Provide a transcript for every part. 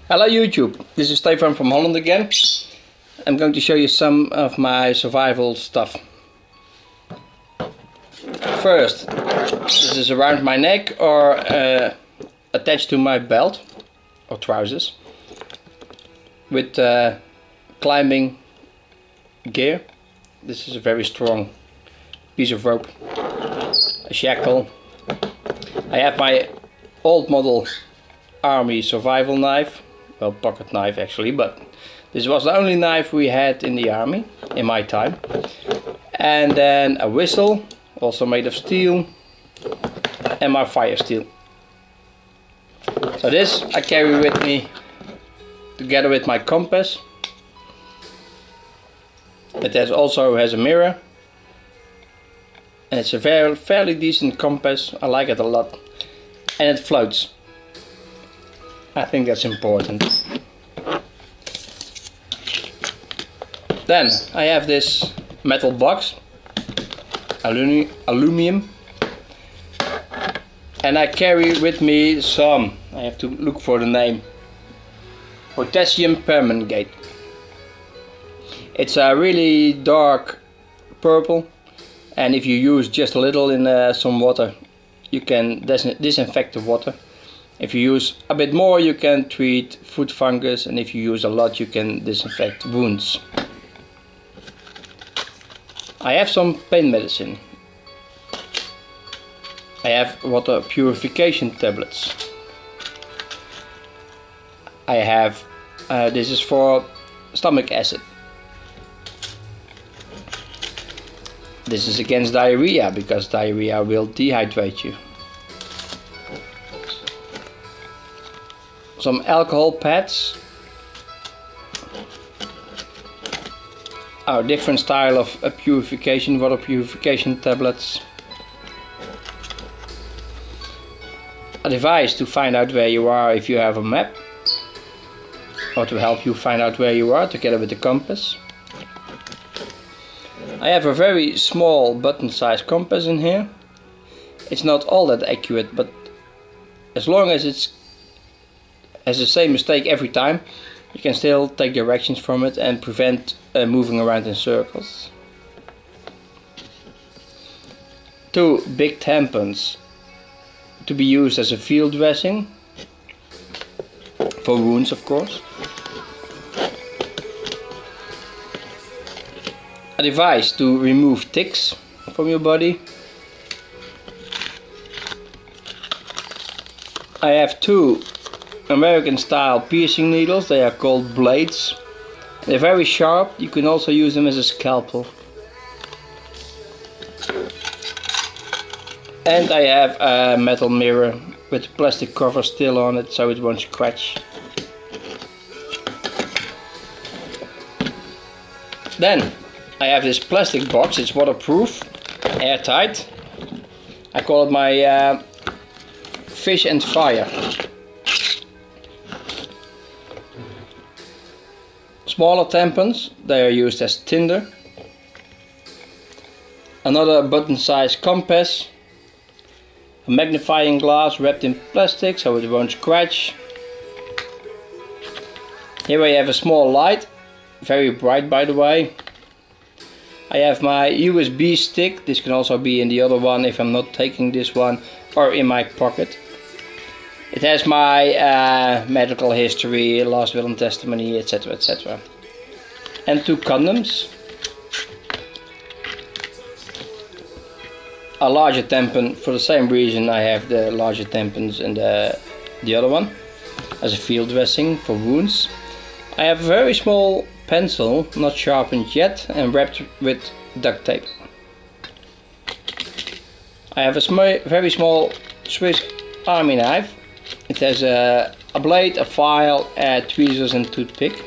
Hello YouTube, this is Stefan from Holland again. I'm going to show you some of my survival stuff. First, this is around my neck or attached to my belt or trousers with climbing gear. This is a very strong piece of rope, a shackle. I have my old model army survival knife, well, pocket knife actually, but this was the only knife we had in the army in my time. And then a whistle, also made of steel, and my fire steel. So this I carry with me together with my compass. It also has a mirror, and it's a fairly decent compass. I like it a lot, and it floats. I think that's important. Then I have this metal box, aluminum, and I carry with me some, I have to look for the name, potassium permanganate. It's a really dark purple, and if you use just a little in some water, you can disinfect the water. If you use a bit more, you can treat foot fungus, and if you use a lot, you can disinfect wounds. I have some pain medicine. I have water purification tablets. I have, this is for stomach acid. This is against diarrhea, because diarrhea will dehydrate you. Some alcohol pads. Our different style of purification, water purification tablets. A device to find out where you are if you have a map, or to help you find out where you are together with the compass. I have a very small button-sized compass in here. It's not all that accurate, but as long as it has the same mistake every time, you can still take directions from it and prevent moving around in circles. 2 big tampons to be used as a field dressing, for wounds of course. A device to remove ticks from your body. I have 2 American style piercing needles. They are called blades. They're very sharp. You can also use them as a scalpel. And I have a metal mirror with plastic cover still on it, so it won't scratch. Then I have this plastic box. It's waterproof, airtight. I call it my fish and fire. Smaller tampons, they are used as tinder. Another button-sized compass. A magnifying glass wrapped in plastic so it won't scratch. Here I have a small light, very bright by the way. I have my USB stick. This can also be in the other one if I'm not taking this one, or in my pocket. It has my medical history, last will and testimony, etc, etc. And 2 condoms. A larger tampon, for the same reason I have the larger tampons and the other one, as a field dressing for wounds. I have a very small pencil, not sharpened yet, and wrapped with duct tape. I have a very small Swiss army knife. It has a blade, a file, tweezers and toothpick.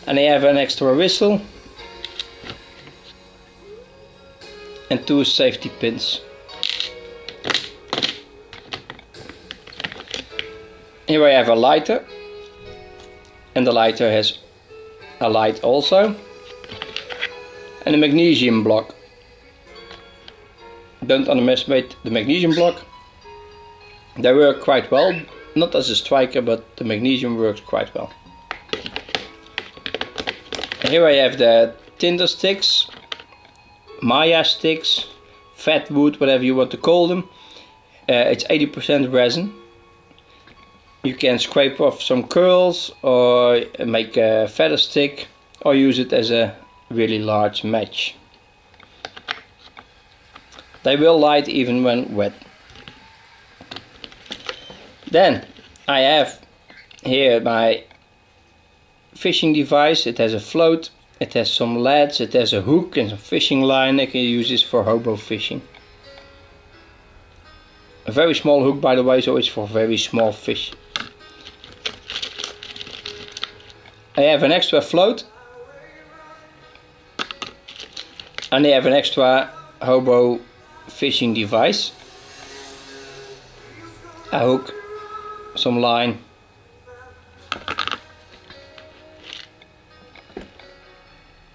And I have an extra whistle and 2 safety pins. Here I have a lighter, and the lighter has a light also, and a magnesium block. Don't underestimate the magnesium block. They work quite well, not as a striker, but the magnesium works quite well. And here I have the tinder sticks, Maya sticks, fat wood, whatever you want to call them. It's 80% resin. You can scrape off some curls or make a feather stick or use it as a really large match. They will light even when wet. Then I have here my fishing device. It has a float, it has some leads, it has a hook and some fishing line. I can use this for hobo fishing. A very small hook, by the way, so it's for very small fish. I have an extra float and I have an extra hobo fishing device. A hook, some line.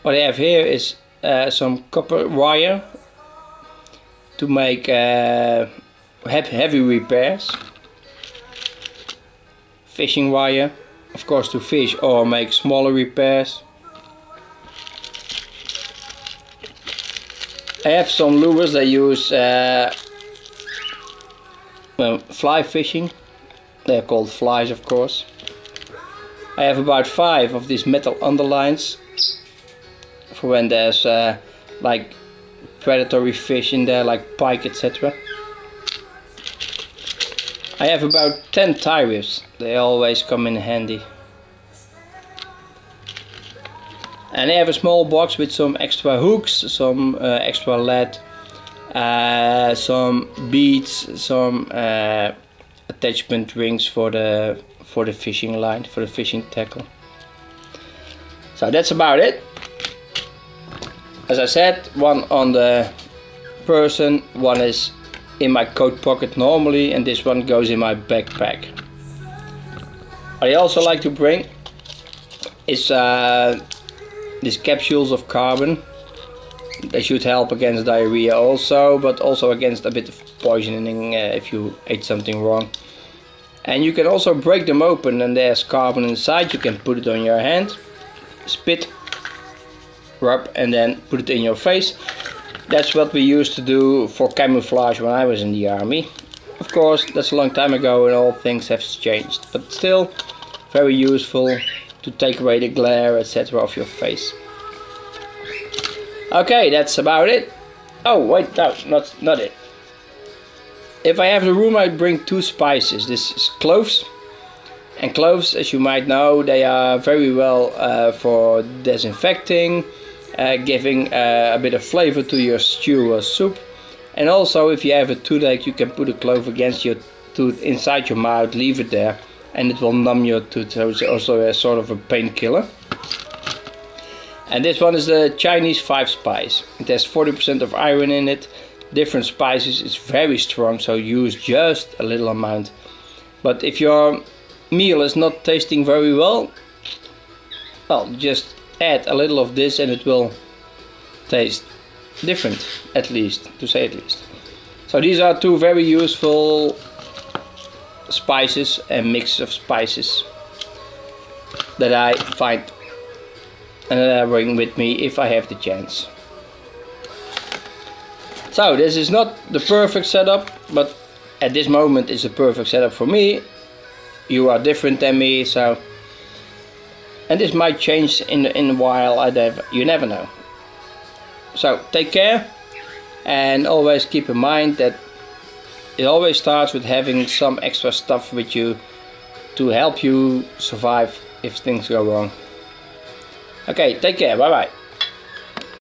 What I have here is some copper wire to make heavy repairs. Fishing wire, of course, to fish or make smaller repairs. I have some lures that use fly fishing. They're called flies, of course. I have about 5 of these metal underlines for when there's like predatory fish in there, like pike, etc. I have about 10 tie whips. They always come in handy. And I have a small box with some extra hooks, some extra lead, some beads, some attachment rings for the fishing line, for the fishing tackle. So that's about it. As I said, one on the person, one is in my coat pocket normally, and this one goes in my backpack. What I also like to bring is these capsules of carbon. They should help against diarrhea also, but also against a bit of poisoning if you ate something wrong. And you can also break them open and there's carbon inside. You can put it on your hand, spit, rub, and then put it in your face. That's what we used to do for camouflage when I was in the army. Of course, that's a long time ago and all things have changed, but still very useful to take away the glare, etc. of your face. Okay, that's about it. Oh wait, no, not it. If I have the room, I bring 2 spices. This is cloves. And cloves, as you might know, they are very well for disinfecting, giving a bit of flavor to your stew or soup. And also, if you have a toothache, you can put a clove against your tooth inside your mouth, leave it there, and it will numb your tooth. So it's also a sort of a painkiller. And this one is the Chinese 5 spice. It has 40% of iron in it. Different spices, it's very strong, so use just a little amount. But if your meal is not tasting very well, just add a little of this and it will taste different, at least, to say at least. So these are 2 very useful spices and mix of spices that I find and that I bring with me if I have the chance. So this is not the perfect setup, but at this moment it's a perfect setup for me. You are different than me, so, and this might change in a while. You never know. So take care, and always keep in mind that it always starts with having some extra stuff with you to help you survive if things go wrong. Okay, take care. Bye bye.